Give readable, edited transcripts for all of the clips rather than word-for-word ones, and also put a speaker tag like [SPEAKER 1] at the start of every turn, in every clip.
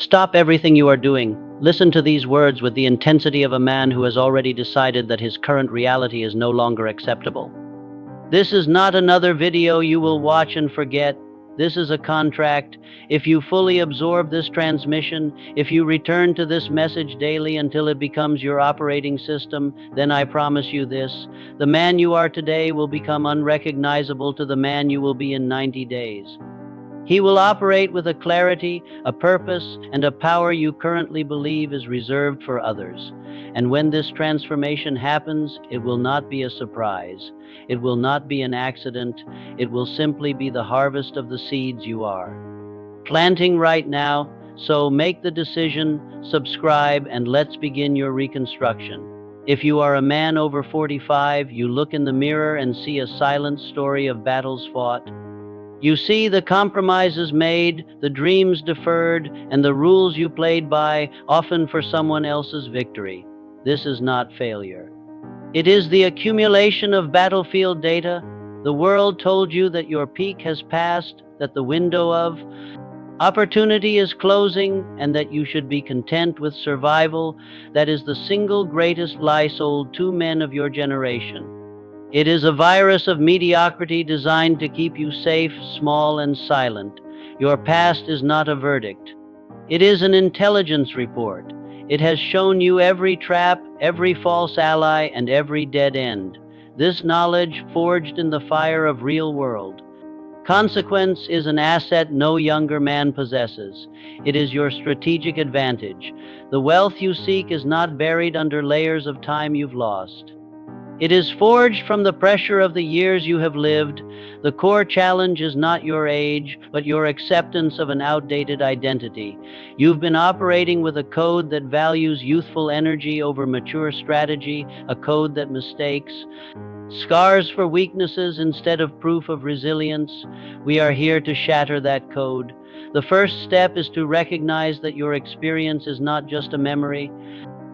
[SPEAKER 1] Stop everything you are doing. Listen to these words with the intensity of a man who has already decided that his current reality is no longer acceptable. This is not another video you will watch and forget. This is a contract. If you fully absorb this transmission, if you return to this message daily until it becomes your operating system, then I promise you this: the man you are today will become unrecognizable to the man you will be in 90 days. He will operate with a clarity, a purpose, and a power you currently believe is reserved for others. And when this transformation happens, it will not be a surprise. It will not be an accident. It will simply be the harvest of the seeds you are planting right now. So make the decision, subscribe, and let's begin your reconstruction. If you are a man over 45, you look in the mirror and see a silent story of battles fought. You see the compromises made, the dreams deferred, and the rules you played by, often for someone else's victory. This is not failure. It is the accumulation of battlefield data. The world told you that your peak has passed, that the window of opportunity is closing, and that you should be content with survival. That is the single greatest lie sold to men of your generation. It is a virus of mediocrity designed to keep you safe, small, and silent. Your past is not a verdict. It is an intelligence report. It has shown you every trap, every false ally, and every dead end. This knowledge, forged in the fire of real world consequence, is an asset no younger man possesses. It is your strategic advantage. The wealth you seek is not buried under layers of time you've lost. It is forged from the pressure of the years you have lived. The core challenge is not your age, but your acceptance of an outdated identity. You've been operating with a code that values youthful energy over mature strategy, a code that mistakes scars for weaknesses instead of proof of resilience. We are here to shatter that code. The first step is to recognize that your experience is not just a memory,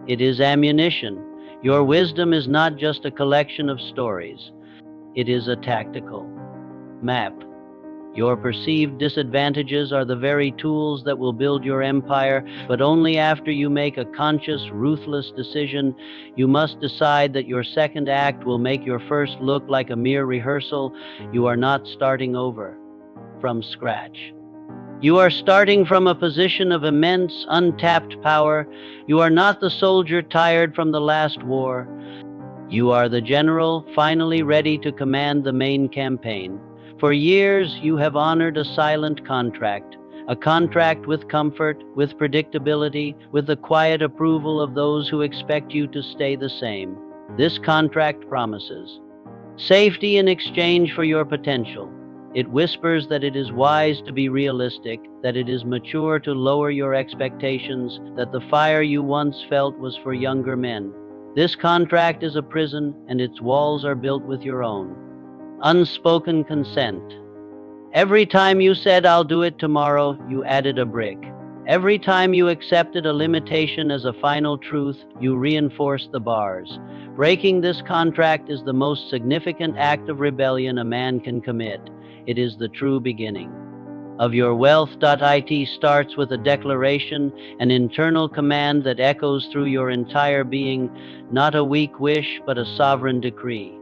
[SPEAKER 1] it is ammunition. Your wisdom is not just a collection of stories. It is a tactical map. Your perceived disadvantages are the very tools that will build your empire, but only after you make a conscious, ruthless decision. You must decide that your second act will make your first look like a mere rehearsal. You are not starting over from scratch. You are starting from a position of immense, untapped power. You are not the soldier tired from the last war. You are the general, finally ready to command the main campaign. For years, you have honored a silent contract, a contract with comfort, with predictability, with the quiet approval of those who expect you to stay the same. This contract promises safety in exchange for your potential. It whispers that it is wise to be realistic, that it is mature to lower your expectations, that the fire you once felt was for younger men. This contract is a prison, and its walls are built with your own unspoken consent. Every time you said, "I'll do it tomorrow," you added a brick. Every time you accepted a limitation as a final truth, you reinforced the bars. Breaking this contract is the most significant act of rebellion a man can commit. It is the true beginning of your wealth. It starts with a declaration, an internal command that echoes through your entire being, not a weak wish, but a sovereign decree.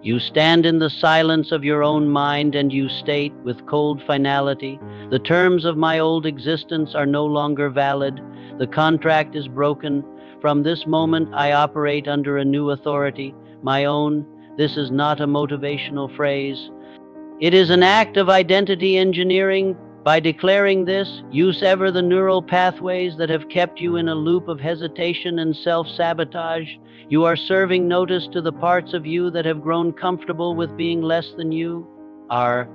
[SPEAKER 1] You stand in the silence of your own mind and you state with cold finality, "The terms of my old existence are no longer valid. The contract is broken. From this moment, I operate under a new authority, my own." This is not a motivational phrase. It is an act of identity engineering. By declaring this, you sever the neural pathways that have kept you in a loop of hesitation and self-sabotage. You are serving notice to the parts of you that have grown comfortable with being less than you are.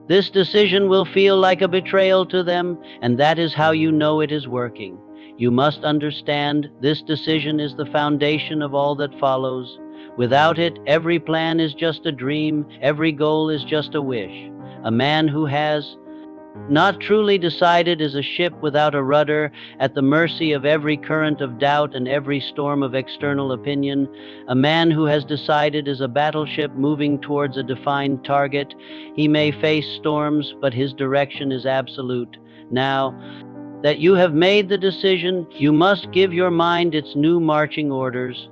[SPEAKER 1] This decision will feel like a betrayal to them, and that is how you know it is working. You must understand, this decision is the foundation of all that follows. Without it, every plan is just a dream, every goal is just a wish. A man who has not truly decided is a ship without a rudder, at the mercy of every current of doubt and every storm of external opinion. A man who has decided is a battleship moving towards a defined target. He may face storms, but his direction is absolute. Now, that you have made the decision. You must give your mind its new marching orders.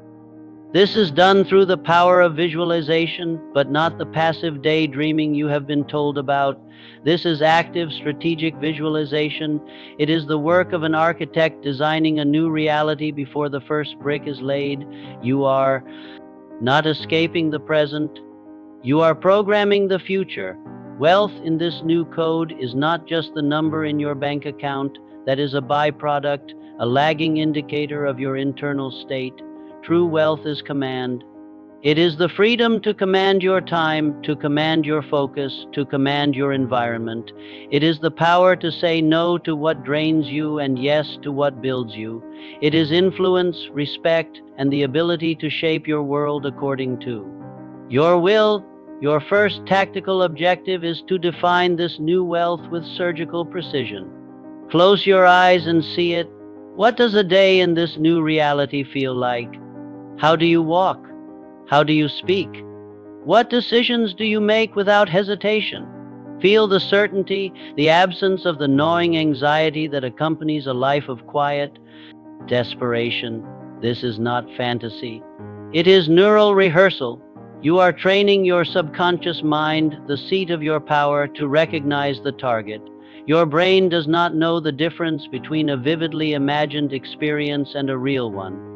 [SPEAKER 1] This is done through the power of visualization, but not the passive daydreaming you have been told about. This is active, strategic visualization. It is the work of an architect designing a new reality before the first brick is laid. You are not escaping the present, you are programming the future. Wealth in this new code is not just the number in your bank account. That is a byproduct, a lagging indicator of your internal state. True wealth is command. It is the freedom to command your time, to command your focus, to command your environment. It is the power to say no to what drains you and yes to what builds you. It is influence, respect, and the ability to shape your world according to your will. Your first tactical objective is to define this new wealth with surgical precision. Close your eyes and see it. What does a day in this new reality feel like? How do you walk? How do you speak? What decisions do you make without hesitation? Feel the certainty, the absence of the gnawing anxiety that accompanies a life of quiet desperation. This is not fantasy. It is neural rehearsal. You are training your subconscious mind, the seat of your power, to recognize the target. Your brain does not know the difference between a vividly imagined experience and a real one.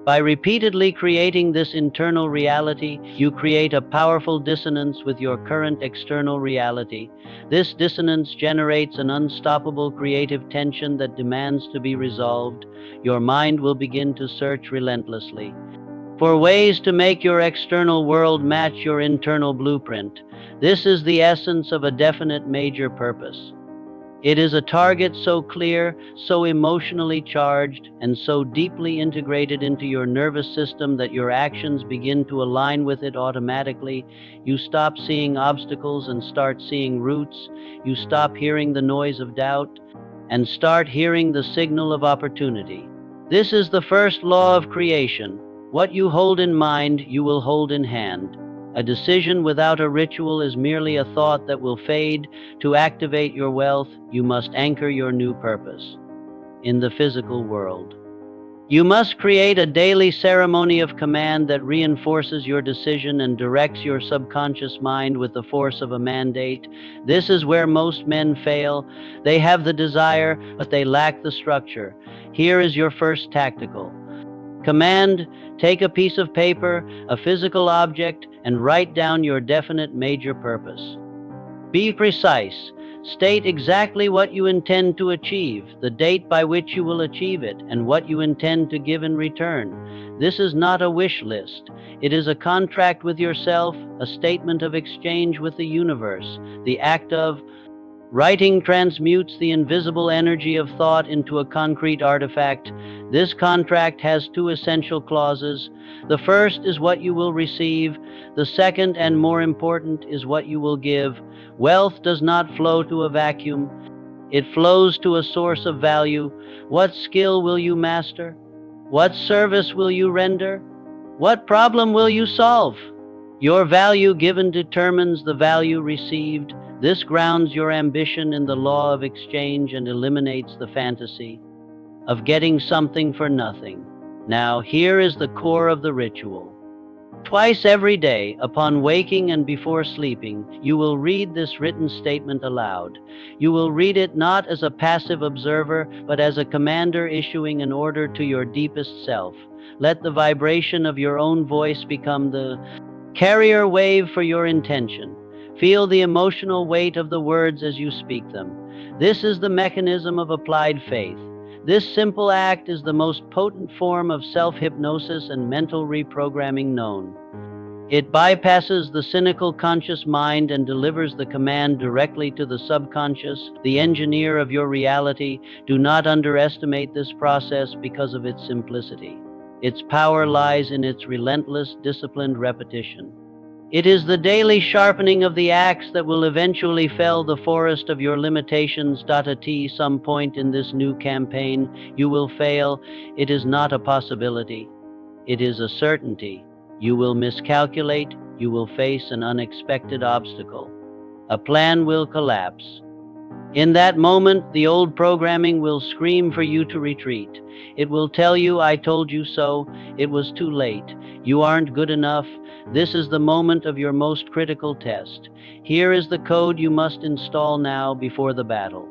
[SPEAKER 1] By repeatedly creating this internal reality, you create a powerful dissonance with your current external reality. This dissonance generates an unstoppable creative tension that demands to be resolved. Your mind will begin to search relentlessly for ways to make your external world match your internal blueprint. This is the essence of a definite major purpose. It is a target so clear, so emotionally charged, and so deeply integrated into your nervous system that your actions begin to align with it automatically. You stop seeing obstacles and start seeing roots. You stop hearing the noise of doubt and start hearing the signal of opportunity. This is the first law of creation. What you hold in mind, you will hold in hand. A decision without a ritual is merely a thought that will fade. To activate your wealth, you must anchor your new purpose in the physical world. You must create a daily ceremony of command that reinforces your decision and directs your subconscious mind with the force of a mandate. This is where most men fail. They have the desire, but they lack the structure. Here is your first tactical command. Take a piece of paper, a physical object, and write down your definite major purpose. Be precise. State exactly what you intend to achieve, the date by which you will achieve it, and what you intend to give in return. This is not a wish list. It is a contract with yourself, a statement of exchange with the universe. The act of writing transmutes the invisible energy of thought into a concrete artifact. This contract has two essential clauses. The first is what you will receive. The second, and more important, is what you will give. Wealth does not flow to a vacuum. It flows to a source of value. What skill will you master? What service will you render? What problem will you solve? Your value given determines the value received. This grounds your ambition in the law of exchange and eliminates the fantasy of getting something for nothing. Now, here is the core of the ritual. Twice every day, upon waking and before sleeping, you will read this written statement aloud. You will read it not as a passive observer, but as a commander issuing an order to your deepest self. Let the vibration of your own voice become the carrier wave for your intention. Feel the emotional weight of the words as you speak them. This is the mechanism of applied faith. This simple act is the most potent form of self-hypnosis and mental reprogramming known. It bypasses the cynical conscious mind and delivers the command directly to the subconscious, the engineer of your reality. Do not underestimate this process because of its simplicity. Its power lies in its relentless, disciplined repetition. It is the daily sharpening of the axe that will eventually fell the forest of your limitations. At some point in this new campaign, you will fail. It is not a possibility. It is a certainty. You will miscalculate. You will face an unexpected obstacle. A plan will collapse. In that moment, the old programming will scream for you to retreat. It will tell you, I told you so, it was too late, you aren't good enough, this is the moment of your most critical test. Here is the code you must install now before the battle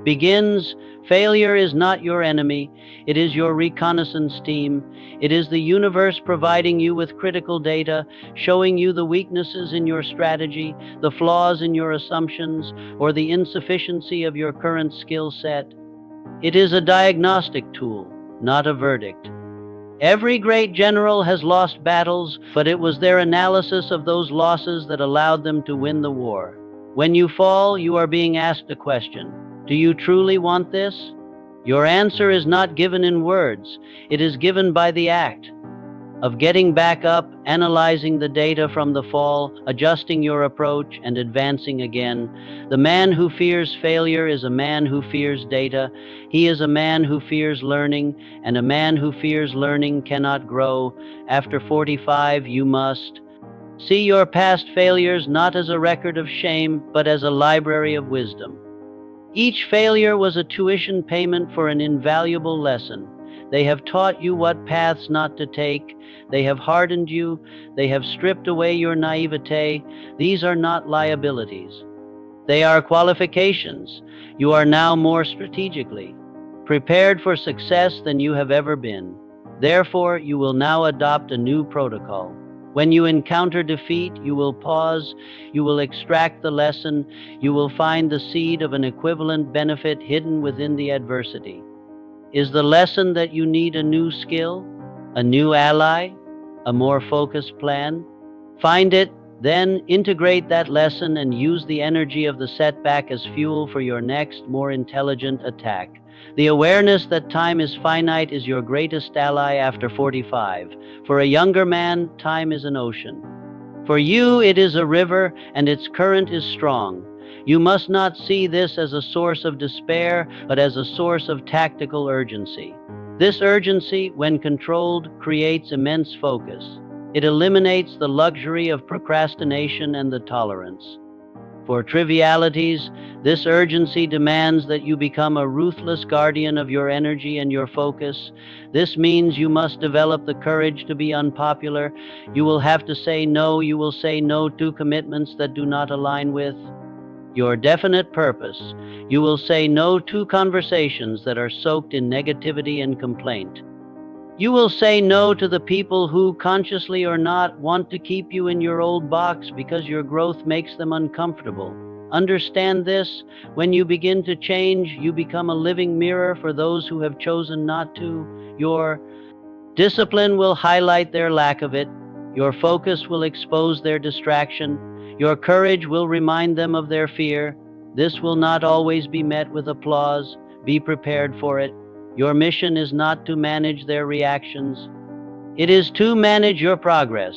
[SPEAKER 1] begins. Failure is not your enemy, it is your reconnaissance team. It is the universe providing you with critical data, showing you the weaknesses in your strategy, the flaws in your assumptions, or the insufficiency of your current skill set. It is a diagnostic tool, not a verdict. Every great general has lost battles, but it was their analysis of those losses that allowed them to win the war. When you fall, you are being asked a question. Do you truly want this? Your answer is not given in words, it is given by the act of getting back up, analyzing the data from the fall, adjusting your approach, and advancing again. The man who fears failure is a man who fears data. He is a man who fears learning, and a man who fears learning cannot grow. After 45, you must see your past failures not as a record of shame, but as a library of wisdom. Each failure was a tuition payment for an invaluable lesson. They have taught you what paths not to take. They have hardened you. They have stripped away your naivete. These are not liabilities. They are qualifications. You are now more strategically prepared for success than you have ever been. Therefore, you will now adopt a new protocol. When you encounter defeat, you will pause, you will extract the lesson, you will find the seed of an equivalent benefit hidden within the adversity. Is the lesson that you need a new skill, a new ally, a more focused plan? Find it, then integrate that lesson and use the energy of the setback as fuel for your next, more intelligent attack. The awareness that time is finite is your greatest ally after 45. For a younger man, time is an ocean. For you, it is a river, and its current is strong. You must not see this as a source of despair, but as a source of tactical urgency. This urgency, when controlled, creates immense focus. It eliminates the luxury of procrastination and the tolerance for trivialities. This urgency demands that you become a ruthless guardian of your energy and your focus. This means you must develop the courage to be unpopular. You will have to say no. You will say no to commitments that do not align with your definite purpose. You will say no to conversations that are soaked in negativity and complaint. You will say no to the people who, consciously or not, want to keep you in your old box because your growth makes them uncomfortable. Understand this: when you begin to change, you become a living mirror for those who have chosen not to. Your discipline will highlight their lack of it. Your focus will expose their distraction. Your courage will remind them of their fear. This will not always be met with applause. Be prepared for it. Your mission is not to manage their reactions. It is to manage your progress.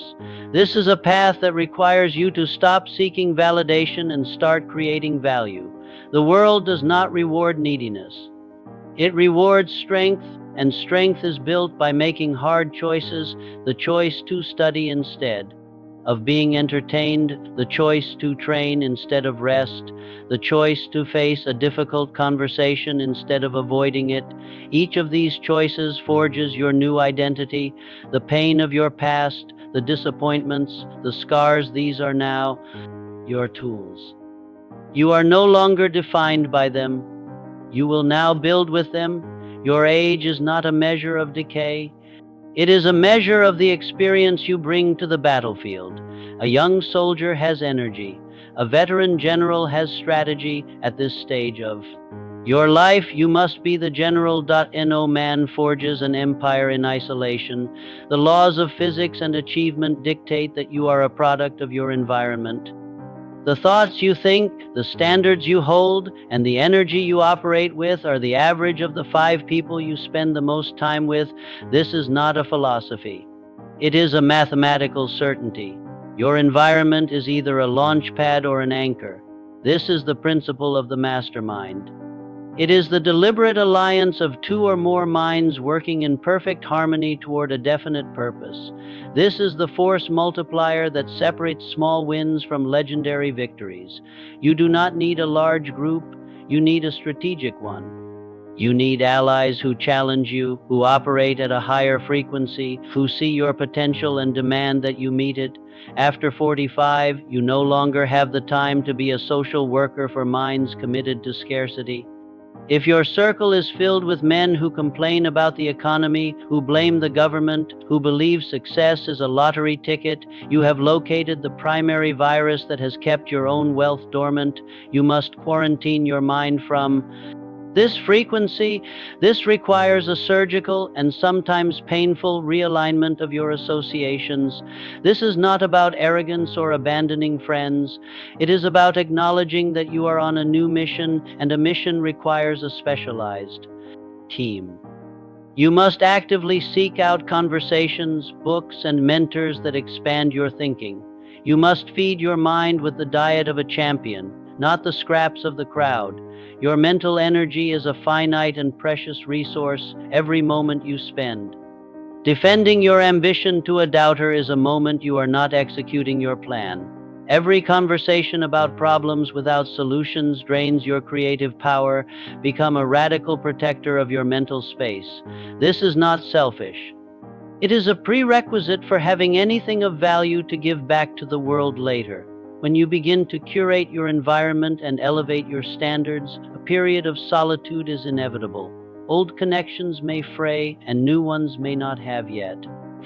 [SPEAKER 1] This is a path that requires you to stop seeking validation and start creating value. The world does not reward neediness. It rewards strength, and strength is built by making hard choices, the choice to study instead of being entertained, the choice to train instead of rest, the choice to face a difficult conversation instead of avoiding it. Each of these choices forges your new identity. The pain of your past, the disappointments, the scars, these are now your tools. You are no longer defined by them. You will now build with them. Your age is not a measure of decay. It is a measure of the experience you bring to the battlefield. A young soldier has energy. A veteran general has strategy. At this stage of your life, you must be the general. No man forges an empire in isolation. The laws of physics and achievement dictate that you are a product of your environment. The thoughts you think, the standards you hold, and the energy you operate with are the average of the 5 people you spend the most time with. This is not a philosophy. It is a mathematical certainty. Your environment is either a launch pad or an anchor. This is the principle of the mastermind. It is the deliberate alliance of 2 or more minds working in perfect harmony toward a definite purpose. This is the force multiplier that separates small wins from legendary victories. You do not need a large group. you need a strategic one. You need allies who challenge you, who operate at a higher frequency, who see your potential and demand that you meet it. After 45, you no longer have the time to be a social worker for minds committed to scarcity. If your circle is filled with men who complain about the economy, who blame the government, who believe success is a lottery ticket, you have located the primary virus that has kept your own wealth dormant. You must quarantine your mind from this frequency. This requires a surgical and sometimes painful realignment of your associations. This is not about arrogance or abandoning friends. It is about acknowledging that you are on a new mission, and a mission requires a specialized team. You must actively seek out conversations, books, and mentors that expand your thinking. You must feed your mind with the diet of a champion, not the scraps of the crowd. Your mental energy is a finite and precious resource every moment you spend. Defending your ambition to a doubter is a moment you are not executing your plan. Every conversation about problems without solutions drains your creative power. Become a radical protector of your mental space. This is not selfish. It is a prerequisite for having anything of value to give back to the world later. When you begin to curate your environment and elevate your standards, a period of solitude is inevitable. Old connections may fray, and new ones may not have yet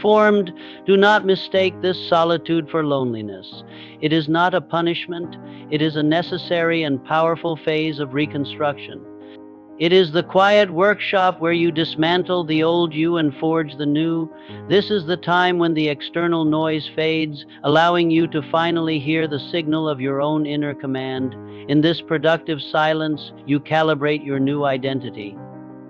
[SPEAKER 1] formed. Do not mistake this solitude for loneliness. It is not a punishment, it is a necessary and powerful phase of reconstruction. It is the quiet workshop where you dismantle the old you and forge the new. This is the time when the external noise fades, allowing you to finally hear the signal of your own inner command. In this productive silence, you calibrate your new identity.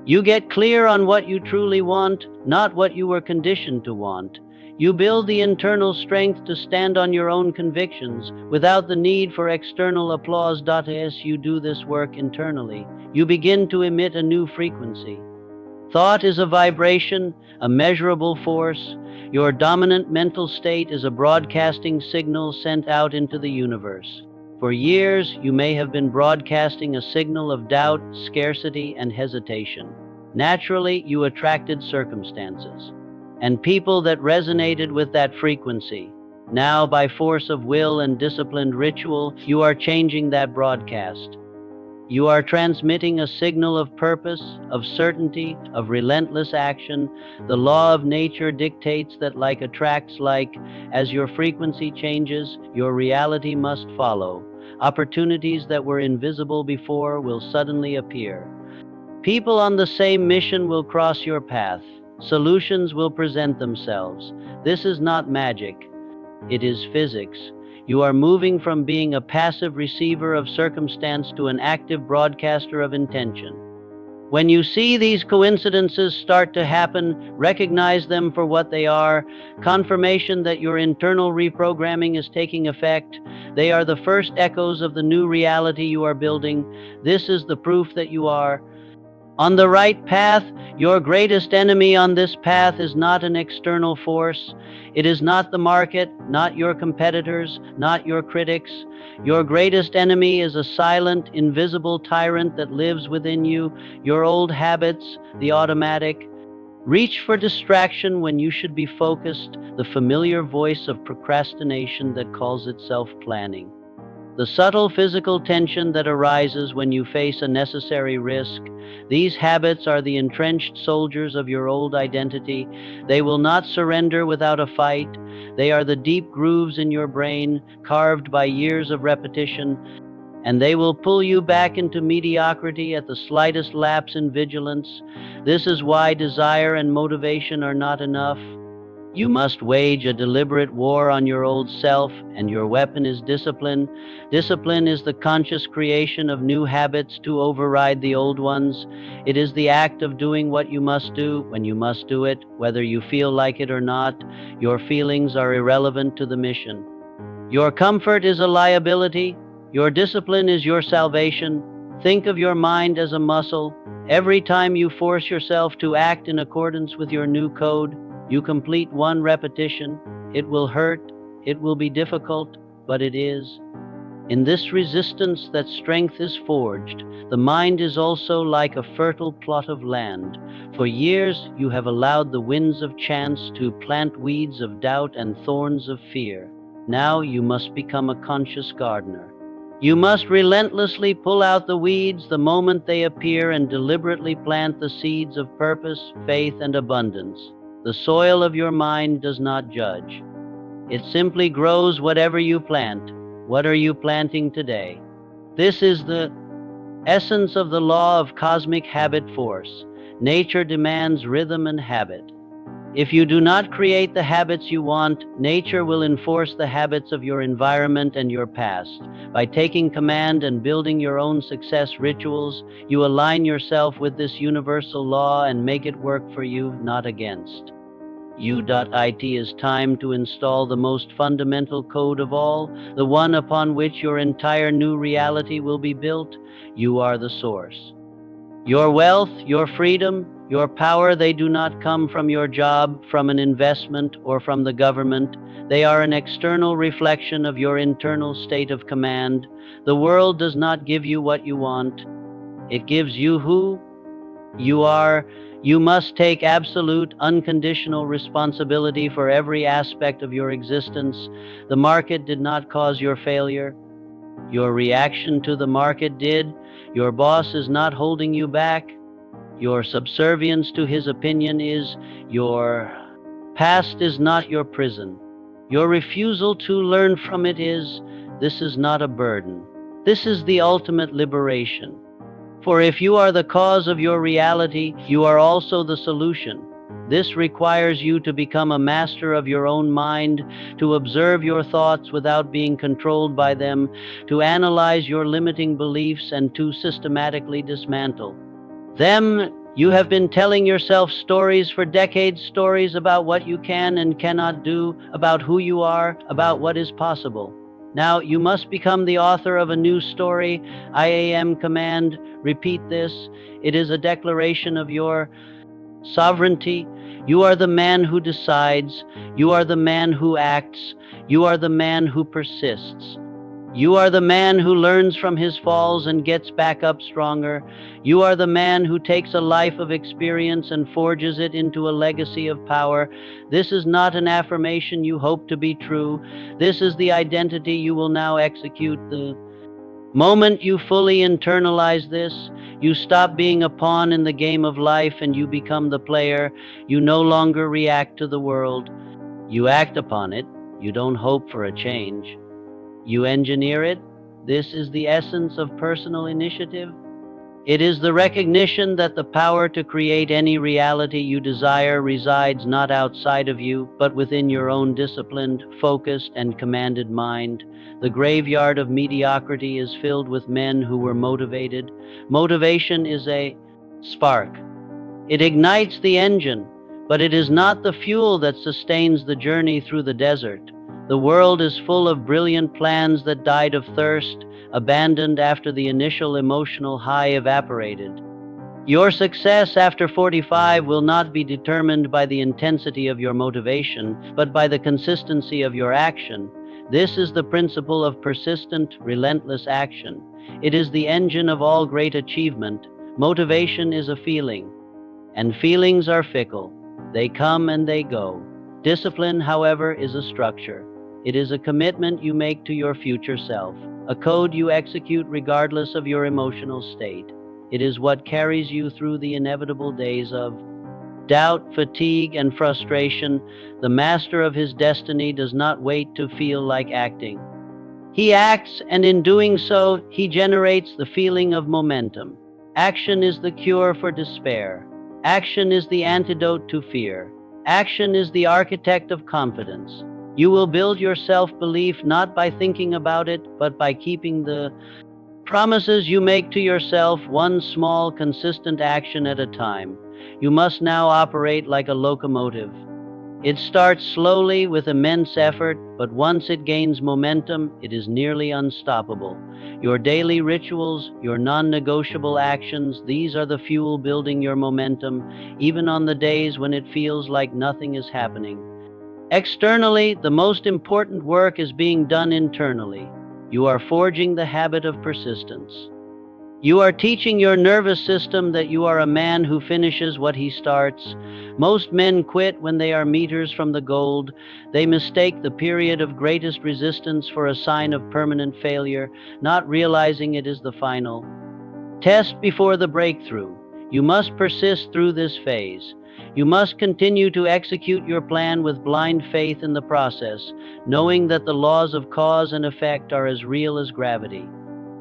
[SPEAKER 1] You get clear on what you truly want, not what you were conditioned to want. You build the internal strength to stand on your own convictions without the need for external applause. As you do this work internally, you begin to emit a new frequency. Thought is a vibration, a measurable force. Your dominant mental state is a broadcasting signal sent out into the universe. For years, you may have been broadcasting a signal of doubt, scarcity, and hesitation. Naturally, you attracted circumstances and people that resonated with that frequency. Now, by force of will and disciplined ritual, you are changing that broadcast. You are transmitting a signal of purpose, of certainty, of relentless action. The law of nature dictates that like attracts like. As your frequency changes, your reality must follow. Opportunities that were invisible before will suddenly appear. People on the same mission will cross your path. Solutions will present themselves. This is not magic. It is physics. You are moving from being a passive receiver of circumstance to an active broadcaster of intention. When you see these coincidences start to happen, recognize them for what they are: confirmation that your internal reprogramming is taking effect. They are the first echoes of the new reality you are building. This is the proof that you are on the right path. Your greatest enemy on this path is not an external force. It is not the market, not your competitors, not your critics. Your greatest enemy is a silent, invisible tyrant that lives within you, your old habits, the automatic. Reach for distraction when you should be focused, the familiar voice of procrastination that calls itself planning. The subtle physical tension that arises when you face a necessary risk. These habits are the entrenched soldiers of your old identity. They will not surrender without a fight. They are the deep grooves in your brain, carved by years of repetition, and they will pull you back into mediocrity at the slightest lapse in vigilance. This is why desire and motivation are not enough. You must wage a deliberate war on your old self, and your weapon is discipline. Discipline is the conscious creation of new habits to override the old ones. It is the act of doing what you must do when you must do it, whether you feel like it or not. Your feelings are irrelevant to the mission. Your comfort is a liability. Your discipline is your salvation. Think of your mind as a muscle. Every time you force yourself to act in accordance with your new code, you complete one repetition. It will hurt, it will be difficult, but it is. In this resistance that strength is forged. The mind is also like a fertile plot of land. For years you have allowed the winds of chance to plant weeds of doubt and thorns of fear. Now you must become a conscious gardener. You must relentlessly pull out the weeds the moment they appear and deliberately plant the seeds of purpose, faith, and abundance. The soil of your mind does not judge. It simply grows whatever you plant. What are you planting today? This is the essence of the law of cosmic habit force. Nature demands rhythm and habit. If you do not create the habits you want, nature will enforce the habits of your environment and your past. By taking command and building your own success rituals, you align yourself with this universal law and make it work for you, not against. U.IT is time to install the most fundamental code of all, the one upon which your entire new reality will be built. You are the source. Your wealth, your freedom, your power, they do not come from your job, from an investment, or from the government. They are an external reflection of your internal state of command. The world does not give you what you want. It gives you who you are. You must take absolute, unconditional responsibility for every aspect of your existence. The market did not cause your failure. Your reaction to the market did. Your boss is not holding you back. Your subservience to his opinion is. Your past is not your prison. Your refusal to learn from it is. This is not a burden. This is the ultimate liberation. For if you are the cause of your reality, you are also the solution. This requires you to become a master of your own mind, to observe your thoughts without being controlled by them, to analyze your limiting beliefs, and to systematically dismantle them. You have been telling yourself stories for decades, stories about what you can and cannot do, about who you are, about what is possible. Now you must become the author of a new story. IAM command, repeat this. It is a declaration of your sovereignty. You are the man who decides. You are the man who acts. You are the man who persists. You are the man who learns from his falls and gets back up stronger. You are the man who takes a life of experience and forges it into a legacy of power. This is not an affirmation you hope to be true. This is the identity you will now execute. The moment you fully internalize this, you stop being a pawn in the game of life and you become the player. You no longer react to the world. You act upon it. You don't hope for a change. You engineer it. This is the essence of personal initiative. It is the recognition that the power to create any reality you desire resides not outside of you, but within your own disciplined, focused, and commanded mind. The graveyard of mediocrity is filled with men who were motivated. Motivation is a spark. It ignites the engine, but it is not the fuel that sustains the journey through the desert. The world is full of brilliant plans that died of thirst, abandoned after the initial emotional high evaporated. Your success after 45 will not be determined by the intensity of your motivation, but by the consistency of your action. This is the principle of persistent, relentless action. It is the engine of all great achievement. Motivation is a feeling, and feelings are fickle. They come and they go. Discipline, however, is a structure. It is a commitment you make to your future self, a code you execute regardless of your emotional state. It is what carries you through the inevitable days of doubt, fatigue, and frustration. The master of his destiny does not wait to feel like acting. He acts, and in doing so, he generates the feeling of momentum. Action is the cure for despair. Action is the antidote to fear. Action is the architect of confidence. You will build your self-belief not by thinking about it, but by keeping the promises you make to yourself, one small, consistent action at a time. You must now operate like a locomotive. It starts slowly with immense effort, but once it gains momentum, it is nearly unstoppable. Your daily rituals, your non-negotiable actions, these are the fuel building your momentum, even on the days when it feels like nothing is happening. Externally, the most important work is being done internally. You are forging the habit of persistence. You are teaching your nervous system that you are a man who finishes what he starts. Most men quit when they are meters from the gold. They mistake the period of greatest resistance for a sign of permanent failure, not realizing it is the final test before the breakthrough. You must persist through this phase. You must continue to execute your plan with blind faith in the process, knowing that the laws of cause and effect are as real as gravity.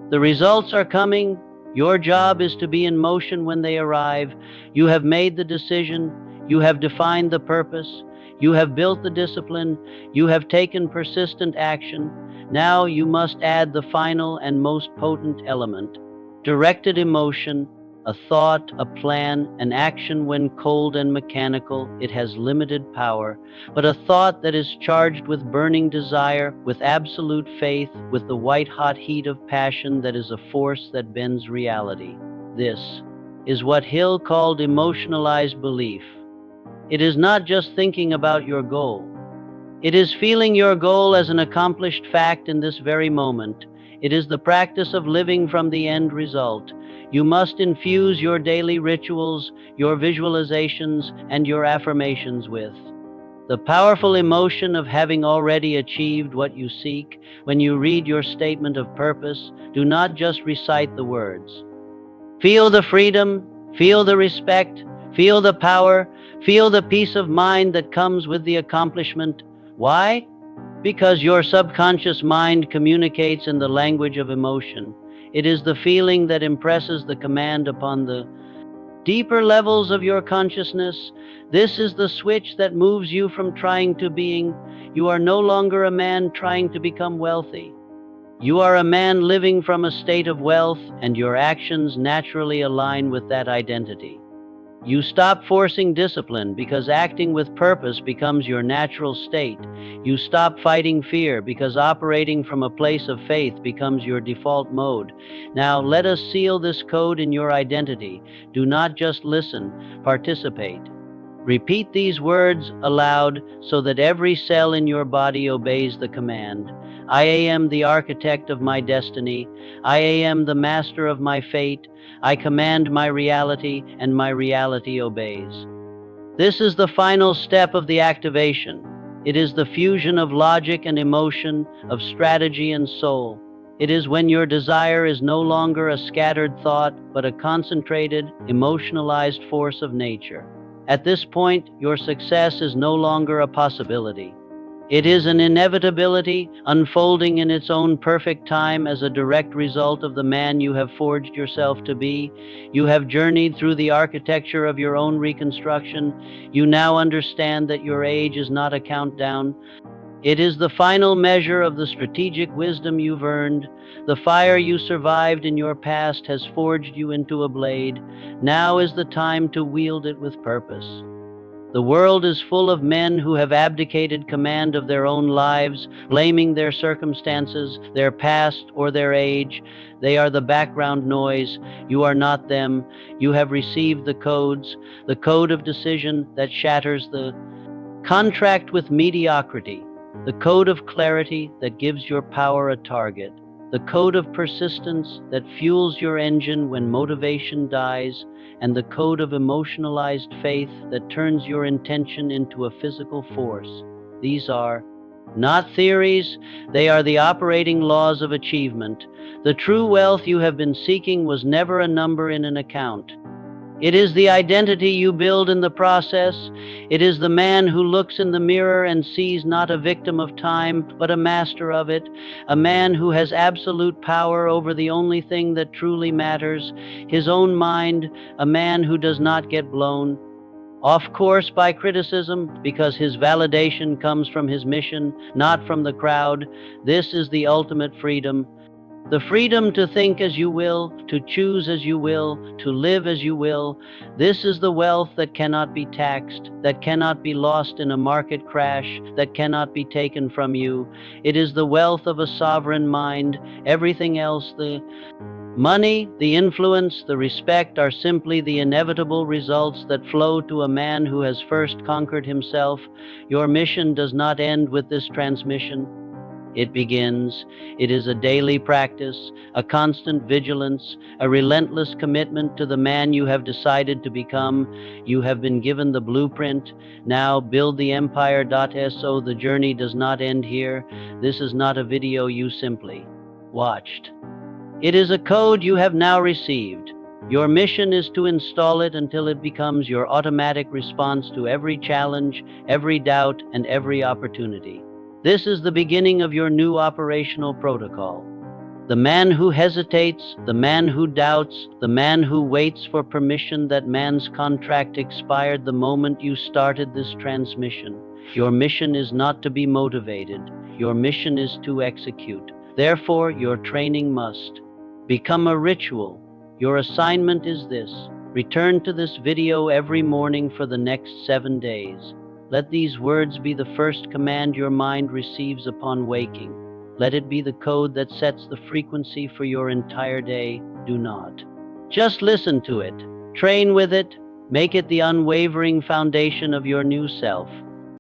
[SPEAKER 1] The results are coming. Your job is to be in motion when they arrive. You have made the decision. You have defined the purpose. You have built the discipline. You have taken persistent action. Now you must add the final and most potent element: directed emotion. A thought, a plan, an action, when cold and mechanical, it has limited power. But a thought that is charged with burning desire, with absolute faith, with the white-hot heat of passion, that is a force that bends reality. This is what Hill called emotionalized belief. It is not just thinking about your goal. It is feeling your goal as an accomplished fact in this very moment. It is the practice of living from the end result. You must infuse your daily rituals, your visualizations, and your affirmations with the powerful emotion of having already achieved what you seek. When you read your statement of purpose, do not just recite the words. Feel the freedom, feel the respect, feel the power, feel the peace of mind that comes with the accomplishment. Why? Because your subconscious mind communicates in the language of emotion. It is the feeling that impresses the command upon the deeper levels of your consciousness. This is the switch that moves you from trying to being. You are no longer a man trying to become wealthy. You are a man living from a state of wealth, and your actions naturally align with that identity. You stop forcing discipline because acting with purpose becomes your natural state. You stop fighting fear because operating from a place of faith becomes your default mode. Now, let us seal this code in your identity. Do not just listen, participate. Repeat these words aloud so that every cell in your body obeys the command. I am the architect of my destiny. I am the master of my fate. I command my reality, and my reality obeys. This is the final step of the activation. It is the fusion of logic and emotion, of strategy and soul. It is when your desire is no longer a scattered thought, but a concentrated, emotionalized force of nature. At this point, your success is no longer a possibility. It is an inevitability, unfolding in its own perfect time as a direct result of the man you have forged yourself to be. You have journeyed through the architecture of your own reconstruction. You now understand that your age is not a countdown. It is the final measure of the strategic wisdom you've earned. The fire you survived in your past has forged you into a blade. Now is the time to wield it with purpose. The world is full of men who have abdicated command of their own lives, blaming their circumstances, their past, or their age. They are the background noise. You are not them. You have received the codes, the code of decision that shatters the contract with mediocrity, the code of clarity that gives your power a target, the code of persistence that fuels your engine when motivation dies, and the code of emotionalized faith that turns your intention into a physical force. These are not theories, they are the operating laws of achievement. The true wealth you have been seeking was never a number in an account. It is the identity you build in the process. It is the man who looks in the mirror and sees not a victim of time, but a master of it, a man who has absolute power over the only thing that truly matters, his own mind, a man who does not get blown off course by criticism because his validation comes from his mission, not from the crowd. This is the ultimate freedom. The freedom to think as you will, to choose as you will, to live as you will. This is the wealth that cannot be taxed, that cannot be lost in a market crash, that cannot be taken from you. It is the wealth of a sovereign mind. Everything else, the money, the influence, the respect, are simply the inevitable results that flow to a man who has first conquered himself. Your mission does not end with this transmission. It begins. It is a daily practice, a constant vigilance, a relentless commitment to the man you have decided to become. You have been given the blueprint. Now build the empire.so. The journey does not end here. This is not a video you simply watched. It is a code you have now received. Your mission is to install it until it becomes your automatic response to every challenge, every doubt, and every opportunity. This is the beginning of your new operational protocol. The man who hesitates, the man who doubts, the man who waits for permission, that man's contract expired the moment you started this transmission. Your mission is not to be motivated. Your mission is to execute. Therefore, your training must become a ritual. Your assignment is this. Return to this video every morning for the next 7 days. Let these words be the first command your mind receives upon waking. Let it be the code that sets the frequency for your entire day. Do not just listen to it. Train with it. Make it the unwavering foundation of your new self.